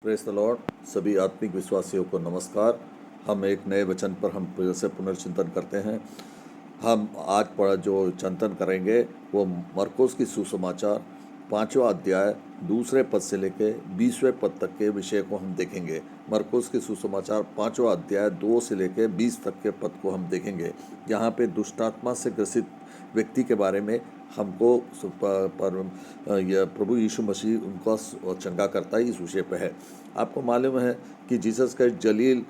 Press the Lord. सभी आत्मिक विश्वासियों को नमस्कार। हम एक नए वचन पर हम फिर से पुनर्चिंतन करते हैं। हम आज पर जो चिंतन करेंगे वो मरकुस की सुसमाचार 5वां अध्याय 2 पद से लेके 20वें पद तक के विषय को हम देखेंगे। मरकुस की सुसमाचार 5वां अध्याय 2 से लेके 20 तक के पद को हम देखेंगे। यहाँ पे दुष्टात्मा से ग्रसित व्यक्ति के बारे में हमको यह प्रभु यीशु मसीह उनका चंगा करता है, इस विषय पे है। आपको मालूम है कि जीसस क्राइस्ट जलील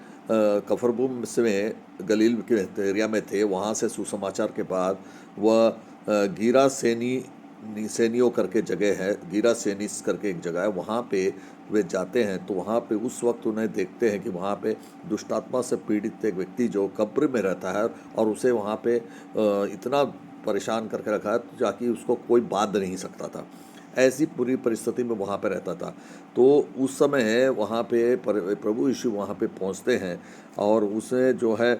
कफरबूम में गलील के एरिया में थे। वहाँ से सुसमाचार के बाद वह गीरा सेनियो करके जगह है, गीरा सेनिस करके एक जगह है, वहाँ पे वे जाते हैं। तो वहाँ पे उस वक्त उन्हें देखते हैं कि वहाँ पे दुष्टात्मा से पीड़ित एक व्यक्ति जो कब्र में रहता है और उसे वहाँ पे इतना परेशान करके रखा है ताकि उसको कोई बांध नहीं सकता था। ऐसी पूरी परिस्थिति में वहाँ पे रहता था। तो उस समय वहाँ पे प्रभु यीशु वहाँ पे पहुँचते हैं और उसे जो है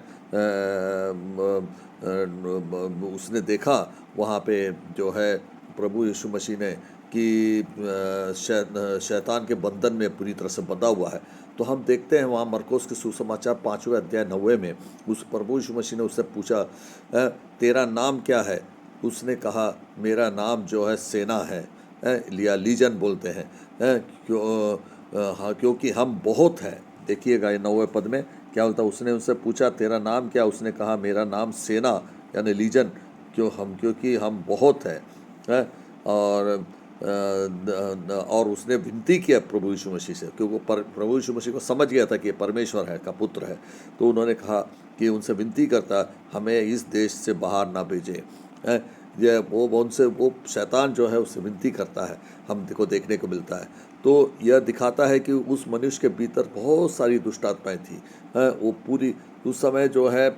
उसने देखा वहाँ पे जो है प्रभु यीशु मसीह ने कि शैतान के बंधन में पूरी तरह से बंधा हुआ है। तो हम देखते हैं वहाँ मरकुस के सुसमाचार 5वें अध्याय 9 में उस प्रभु यीशु मसीह ने उससे पूछा, तेरा नाम क्या है? उसने कहा, मेरा नाम जो है सेना है, लिया लीजन बोलते हैं, क्योंकि हम बहुत हैं। देखिएगा ये 9वें पद में क्या होता है। उसने उनसे पूछा, तेरा नाम क्या? उसने कहा, मेरा नाम सेना यानी लीजन, क्योंकि हम बहुत हैं। और उसने विनती किया प्रभु यीशु मसीह से, क्योंकि प्रभु यीशु मसीह को समझ गया था कि ये परमेश्वर है का पुत्र है। तो उन्होंने कहा कि उनसे विनती करता, हमें इस देश से बाहर ना भेजे। ये वो शैतान जो है उससे विनती करता है, हम को देखने को मिलता है। तो यह दिखाता है कि उस मनुष्य के भीतर बहुत सारी दुष्टात्माएं थी। वो पूरी उस समय जो है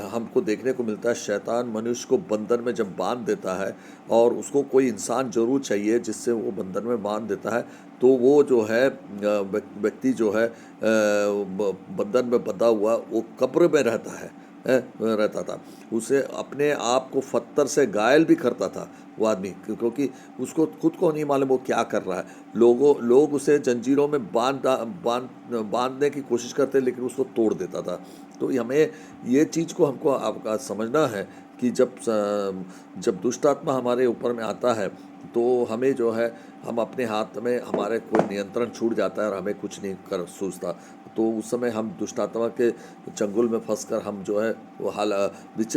हमको देखने को मिलता है, शैतान मनुष्य को बंधन में जब बांध देता है और उसको कोई इंसान जरूर चाहिए जिससे वो बंधन में बांध देता है, तो वो जो है व्यक्ति जो है बंधन में बंधा हुआ वो कब्र में रहता था। उसे अपने आप को पत्थर से घायल भी करता था वो आदमी, क्योंकि उसको खुद को नहीं मालूम वो क्या कर रहा है। लोग उसे जंजीरों में बांधने की कोशिश करते, लेकिन उसको तोड़ देता था। तो हमें ये चीज़ को हमको आपका समझना है कि जब दुष्ट आत्मा हमारे ऊपर में आता है तो हमें जो है, हम अपने हाथ में हमारे कोई नियंत्रण छूट जाता है और हमें कुछ नहीं कर सूझता। तो उस समय हम दुष्ट आत्मा के चंगुल में फंसकर हम जो है वो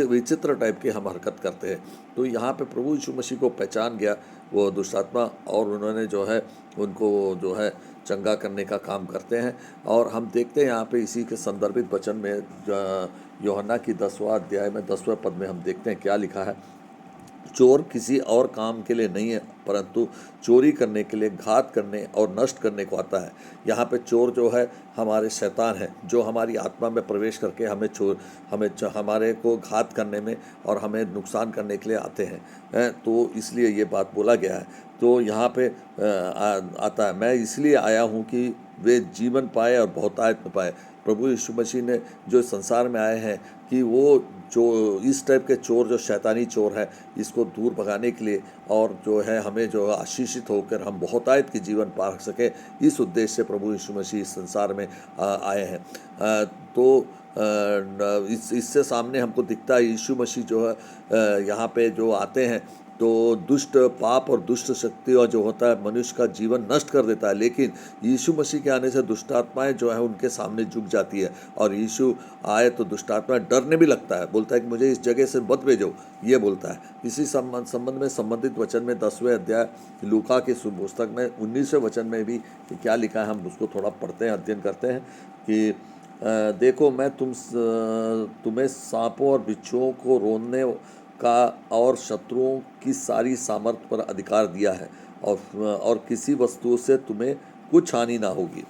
विचित्र टाइप की हम हरकत करते हैं। तो यहाँ पे प्रभु यीशु मसीह को पहचान गया वो दुष्ट आत्मा, और उन्होंने जो है उनको जो है चंगा करने का काम करते हैं। और हम देखते हैं यहाँ पे इसी के संदर्भित वचन में यूहन्ना की 10वां अध्याय में 10वें पद में हम देखते हैं क्या लिखा है। चोर किसी और काम के लिए नहीं है, परंतु चोरी करने के लिए, घात करने और नष्ट करने को आता है। यहाँ पे चोर जो है हमारे शैतान है, जो हमारी आत्मा में प्रवेश करके हमारे को घात करने में और हमें नुकसान करने के लिए आते हैं। तो इसलिए ये बात बोला गया है। तो यहाँ पे आता है, मैं इसलिए आया हूँ कि वे जीवन पाए और बहुतायत में पाए। प्रभु यीशु मसीह ने जो संसार में आए हैं कि वो जो इस टाइप के चोर, जो शैतानी चोर है, इसको दूर भगाने के लिए, और जो है हमें जो आशीषित होकर हम बहुतायत की जीवन पा सके, इस उद्देश्य से प्रभु यीशु मसीह इस संसार में आए हैं। तो इससे सामने हमको दिखता है यीशु मसीह जो है यहाँ पे जो आते हैं तो दुष्ट पाप और दुष्ट शक्तियाँ जो होता है मनुष्य का जीवन नष्ट कर देता है। लेकिन यीशु मसीह के आने से दुष्ट आत्माएं जो है उनके सामने झुक जाती है, और यीशु आए तो दुष्ट आत्मा डरने भी लगता है, बोलता है कि मुझे इस जगह से मत भेजो, ये बोलता है। इसी संबंध में संबंधित वचन में 10वें अध्याय लूका के पुस्तक में 19वें वचन में भी क्या लिखा है, हम उसको थोड़ा पढ़ते हैं, अध्ययन करते हैं कि देखो मैं तुम्हें सांपों और बिच्छुओं को रोकने का और शत्रुओं की सारी सामर्थ पर अधिकार दिया है, और किसी वस्तु से तुम्हें कुछ हानि ना होगी।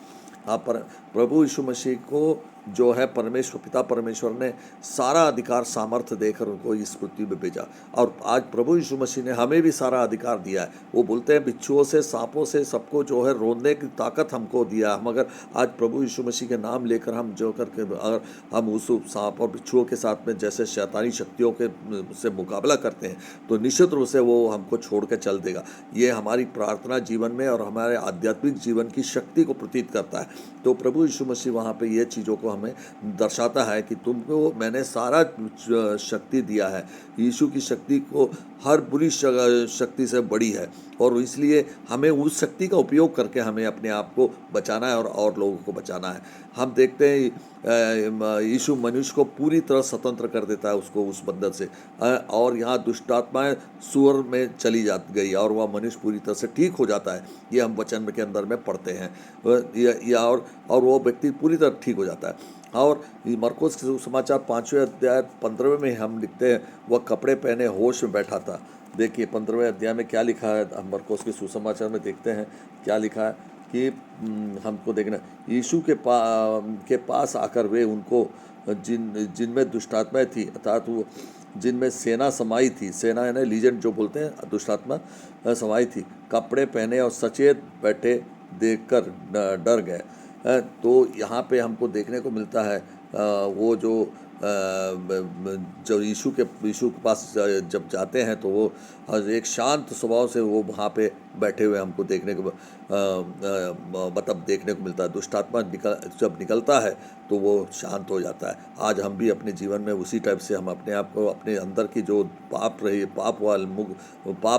हाँ, पर प्रभु यीशु मसीह को जो है परमेश्वर पिता परमेश्वर ने सारा अधिकार सामर्थ्य देकर उनको इस पृथ्वी में भेजा। और आज प्रभु यीशु मसीह ने हमें भी सारा अधिकार दिया है। वो बोलते हैं बिच्छुओं से सांपों से सबको जो है रोकने की ताकत हमको दिया। हम अगर आज प्रभु यीशु मसीह के नाम लेकर हम जो करके अगर हम उस सांप और बिच्छुओं के साथ में जैसे शैतानी शक्तियों के से मुकाबला करते हैं तो निश्चित रूप से वो हमको छोड़ के चल देगा। ये हमारी प्रार्थना जीवन में और हमारे आध्यात्मिक जीवन की शक्ति को प्रतीत करता है। तो प्रभु यीशु मसीह वहाँ पे ये चीज़ों को हमें दर्शाता है कि तुमको मैंने सारा शक्ति दिया है। यीशु की शक्ति को हर बुरी शक्ति से बड़ी है और इसलिए हमें उस शक्ति का उपयोग करके हमें अपने आप को बचाना है और लोगों को बचाना है। हम देखते हैं यीशु मनुष्य को पूरी तरह स्वतंत्र कर देता है उसको उस बंधन से, और यहाँ दुष्ट आत्माएं सुअर में चली जा गई और वह मनुष्य पूरी तरह से ठीक हो जाता है। ये हम वचन के अंदर में पढ़ते हैं और वो व्यक्ति पूरी तरह ठीक हो जाता है। और मरकुस के समाचार 5वें अध्याय 15वें में हम लिखते हैं वह कपड़े पहने होश में बैठा था। देखिए 15वें अध्याय में क्या लिखा है, हम मरकुस के सुसमाचार में देखते हैं क्या लिखा है कि हमको देखना यीशु के पास आकर वे उनको जिनमें दुष्टात्माएं थी अर्थात वो जिनमें सेना समाई थी, सेना यानी लीजेंड जो बोलते हैं, दुष्टात्मा समाई थी, कपड़े पहने और सचेत बैठे देखकर डर गए। तो यहाँ पे हमको देखने को मिलता है वो जो यीशु के पास जब जाते हैं तो वो एक शांत स्वभाव से वो वहाँ पे बैठे हुए हमको देखने को मतलब देखने को मिलता है। दुष्टात्मा जब निकलता है तो वो शांत हो जाता है। आज हम भी अपने जीवन में उसी टाइप से हम अपने आप को अपने अंदर की जो पाप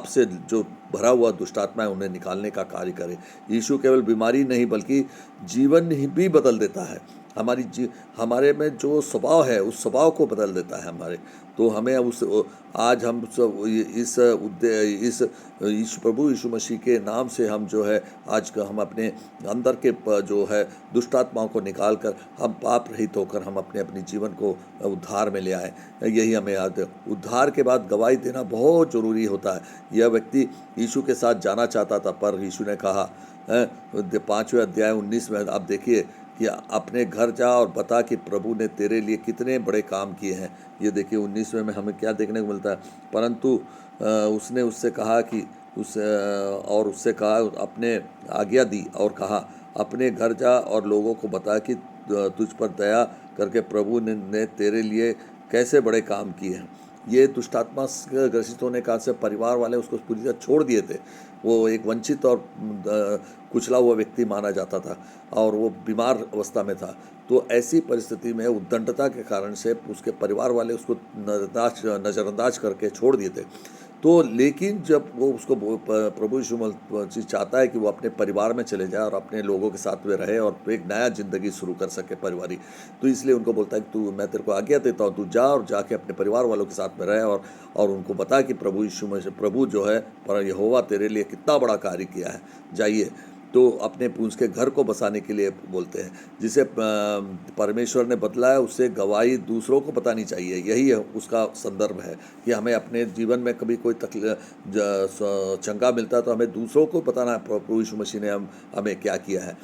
से जो भरा हुआ दुष्टात्मा है उन्हें निकालने का कार्य करें। यीशु केवल बीमारी नहीं बल्कि जीवन भी बदल देता है। हमारे में जो स्वभाव है उस स्वभाव को बदल देता है हमारे। तो हमें आज हम सब इस प्रभु यीशु मसीह के नाम से हम जो है आज का हम अपने अंदर के जो है दुष्टात्माओं को निकाल कर हम पाप रहित होकर हम अपने जीवन को उद्धार में ले आए। यही हमें याद है। उद्धार के बाद गवाही देना बहुत ज़रूरी होता है। यह व्यक्ति यीशु के साथ जाना चाहता था पर यीशु ने कहा 5वें अध्याय 19 में आप देखिए कि अपने घर जा और बता कि प्रभु ने तेरे लिए कितने बड़े काम किए हैं। ये देखिए 19वें में हमें क्या देखने को मिलता है, परंतु उसने उससे कहा कि उससे कहा अपने आज्ञा दी और कहा अपने घर जा और लोगों को बता कि तुझ पर दया करके प्रभु ने तेरे लिए कैसे बड़े काम किए हैं। ये दुष्टात्मा ग्रसित होने का से परिवार वाले उसको पूरी तरह छोड़ दिए थे। वो एक वंचित और कुचला हुआ व्यक्ति माना जाता था और वो बीमार अवस्था में था। तो ऐसी परिस्थिति में उद्दंडता के कारण से उसके परिवार वाले उसको नज़रअंदाज करके छोड़ दिए थे। तो लेकिन जब वो उसको प्रभु यीशु मसीह चाहता है कि वो अपने परिवार में चले जाए और अपने लोगों के साथ में रहे और एक नया ज़िंदगी शुरू कर सके परिवारिक, तो इसलिए उनको बोलता है कि मैं तेरे को आज्ञा देता हूँ, तू जा और जाके अपने परिवार वालों के साथ में रहे और उनको बता कि प्रभु जो है पर यहोवा तेरे लिए कितना बड़ा कार्य किया है, जाइए। तो अपने उसके घर को बसाने के लिए बोलते हैं। जिसे परमेश्वर ने बतलाया है उससे गवाही दूसरों को बतानी चाहिए। यही है उसका संदर्भ है कि हमें अपने जीवन में कभी कोई चंगा मिलता है तो हमें दूसरों को बताना है प्रभु यीशु मसीह ने हमें क्या किया है।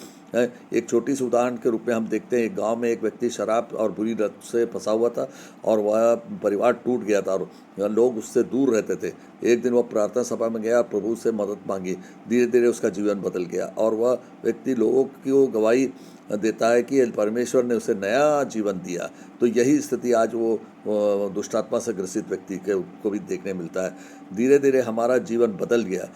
एक छोटी सी उदाहरण के रूप में हम देखते हैं, एक गांव में एक व्यक्ति शराब और बुरी लत से फंसा हुआ था और वह परिवार टूट गया था और लोग उससे दूर रहते थे। एक दिन वह प्रार्थना सभा में गया, प्रभु से मदद मांगी, धीरे धीरे उसका जीवन बदल गया और वह व्यक्ति लोगों की गवाही देता है कि परमेश्वर ने उसे नया जीवन दिया। तो यही स्थिति आज वो दुष्टात्मा से ग्रसित व्यक्ति को भी देखने मिलता है। धीरे धीरे हमारा जीवन बदल गया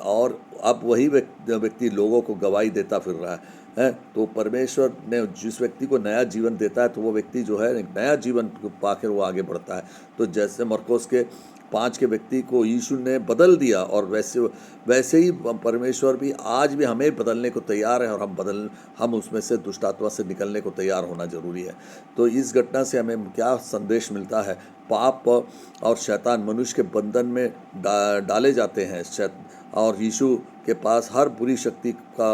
और अब वही व्यक्ति लोगों को गवाही देता फिर रहा है। तो परमेश्वर ने जिस व्यक्ति को नया जीवन देता है तो वो व्यक्ति जो है एक नया जीवन पाकर वो आगे बढ़ता है। तो जैसे मरकुस के 5 के व्यक्ति को यीशु ने बदल दिया और वैसे ही परमेश्वर भी आज भी हमें बदलने को तैयार है और हम उसमें से दुष्टात्मा से निकलने को तैयार होना जरूरी है। तो इस घटना से हमें क्या संदेश मिलता है? पाप और शैतान मनुष्य के बंधन में डाले जाते हैं और यीशु के पास हर बुरी शक्ति का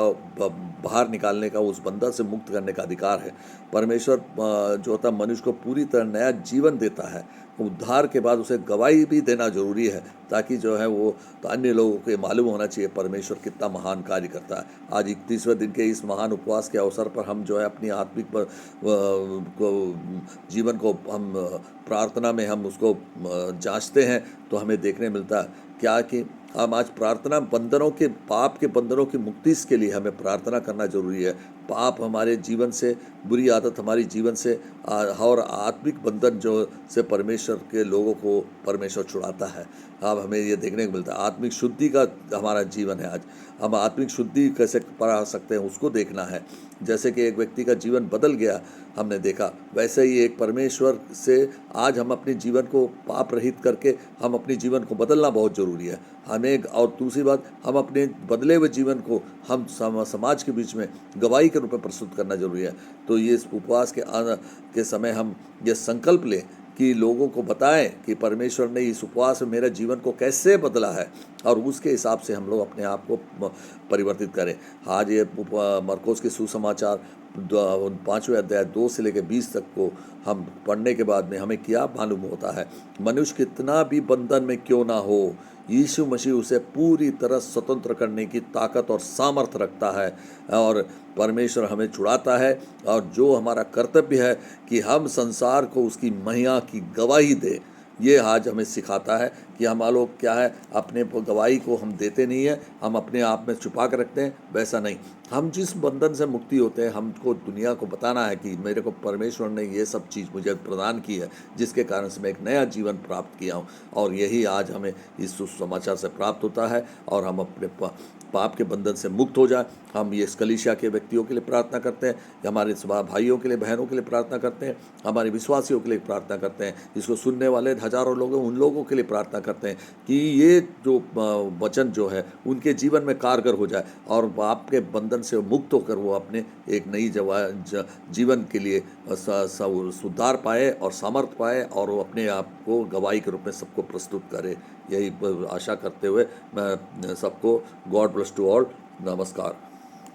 बाहर निकालने का, उस बंधन से मुक्त करने का अधिकार है। परमेश्वर जो होता है मनुष्य को पूरी तरह नया जीवन देता है। उद्धार के बाद उसे गवाही भी देना जरूरी है, ताकि जो है वो तो अन्य लोगों को मालूम होना चाहिए परमेश्वर कितना महान कार्य करता है। आज 31वें दिन के इस महान उपवास के अवसर पर हम जो है अपनी आत्मिक जीवन को हम प्रार्थना में हम उसको जांचते हैं, तो हमें देखने मिलता है क्या कि हम आज प्रार्थना बंधनों के, पाप के बंधनों की मुक्ति के लिए हमें प्रार्थना करना जरूरी है। पाप हमारे जीवन से, बुरी आदत हमारी जीवन से और आत्मिक बंधन जो से परमेश्वर के लोगों को परमेश्वर छुड़ाता है। अब हमें ये देखने को मिलता है आत्मिक शुद्धि का हमारा जीवन है। आज हम आत्मिक शुद्धि कैसे पा सकते हैं उसको देखना है। जैसे कि एक व्यक्ति का जीवन बदल गया हमने देखा, वैसे ही एक परमेश्वर से आज हम अपने जीवन को पाप रहित करके हम अपने जीवन को बदलना बहुत ज़रूरी है हमें। और दूसरी बात, हम अपने बदले हुए जीवन को हम समाज के बीच में गवाही के रूप में प्रस्तुत करना जरूरी है। तो ये इस उपवास के समय हम ये संकल्प लें कि लोगों को बताएं कि परमेश्वर ने इस उपवास में मेरे जीवन को कैसे बदला है, और उसके हिसाब से हम लोग अपने आप को परिवर्तित करें। आज ये मरकोस के सुसमाचार 5वें अध्याय 2 से लेकर 20 तक को हम पढ़ने के बाद में हमें क्या मालूम होता है, मनुष्य कितना भी बंधन में क्यों ना हो, यीशु मसीह उसे पूरी तरह स्वतंत्र करने की ताकत और सामर्थ्य रखता है, और परमेश्वर हमें छुड़ाता है। और जो हमारा कर्तव्य है कि हम संसार को उसकी महिमा की गवाही दें, ये आज हमें सिखाता है कि हम लोग क्या है, अपने गवाही को हम देते नहीं है, हम अपने आप में छुपा कर रखते हैं। वैसा नहीं, हम जिस बंधन से मुक्ति होते हैं, हमको दुनिया को बताना है कि मेरे को परमेश्वर ने ये सब चीज़ मुझे प्रदान की है, जिसके कारण से मैं एक नया जीवन प्राप्त किया हूँ। और यही आज हमें इस सुसमाचार से प्राप्त होता है, और हम अपने पाप के बंधन से मुक्त हो जाए। हम ये कलीसिया के व्यक्तियों के लिए प्रार्थना करते हैं, हमारे भाइयों के लिए, बहनों के लिए प्रार्थना करते हैं, हमारे विश्वासियों के लिए प्रार्थना करते हैं, इसको सुनने वाले हजारों लोग उन लोगों के लिए प्रार्थना करते हैं कि ये जो वचन जो है उनके जीवन में कारगर हो जाए, और पाप के बंधन से मुक्त होकर वो अपने एक नई जीवन के लिए सुधार पाए और सामर्थ्य पाए, और वो अपने आप को गवाही के रूप में सबको प्रस्तुत करे। यही आशा करते हुए मैं सबको गॉड ब्लेस टू ऑल। नमस्कार।